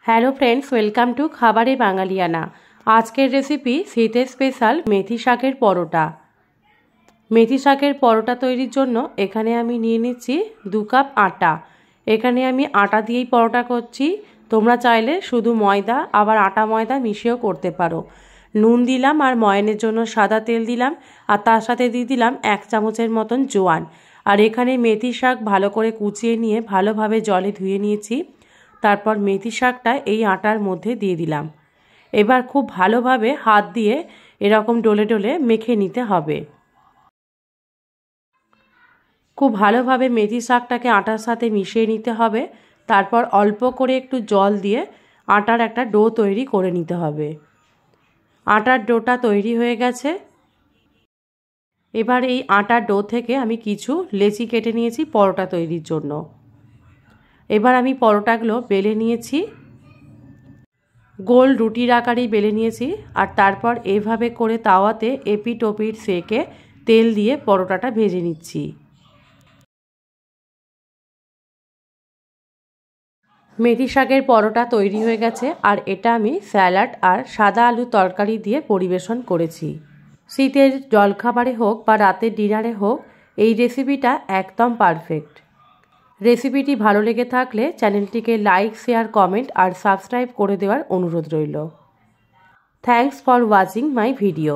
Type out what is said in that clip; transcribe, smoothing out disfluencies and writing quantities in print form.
Hello friends, welcome to খাবারে বাঙালিয়ানা। আজকের recipe শীতের স্পেশাল মেথি শাকের পরোটা। মেথি শাকের পরোটা তৈরির জন্য এখানে আমি নিয়ে নিচ্ছি 2 কাপ আটা। এখানে আমি আটা দিয়েই পরোটা করছি। তোমরা চাইলে শুধু ময়দা আবার আটা ময়দা মিশিয়েও করতে পারো। নুন দিলাম আর ময়ানের জন্য সাদা তেল দিলাম, আর তার সাথে দিয়ে দিলাম 1 চামচের মতন জোয়ান। আর এখানে মেথি শাক ভালো করে কুচিয়ে নিয়ে ভালোভাবে জলে ধুয়ে নিয়েছি। তারপর মেথি শাকটা এই আটার মধ্যে দিয়ে দিলাম। এবার খুব ভালোভাবে হাত দিয়ে এরকম ডলে ডলে মেখে নিতে হবে। খুব ভালোভাবে মেথি শাকটাকে আটার সাথে মিশিয়ে নিতে হবে। তারপর অল্প করে একটু জল দিয়ে আটার একটা ডো তৈরি করে নিতে হবে। আটার ডোটা তৈরি হয়ে গেছে। এবার এই আটার ডো থেকে আমি কিছু লেচি কেটে নিয়েছি পরোটা তৈরির জন্য। এবার আমি পরোটাগুলো বেলে নিয়েছি, গোল রুটির আকারেই বেলে নিয়েছি। আর তারপর এভাবে করে তাওয়াতে এপিট ওপিট সেঁকে তেল দিয়ে পরোটাটা ভেজে নিচ্ছি। মেথি শাকের পরোটা তৈরি হয়ে গেছে, আর এটা আমি স্যালাড আর সাদা আলু তরকারি দিয়ে পরিবেশন করেছি। শীতের জলখাবারে হোক বা রাতের ডিনারে হোক, এই রেসিপিটা একদম পারফেক্ট। রেসিপিটি ভালো লেগে থাকলে চ্যানেলটিকে লাইক, শেয়ার, কমেন্ট আর সাবস্ক্রাইব করে দেওয়ার অনুরোধ রইল। Thanks for watching my video.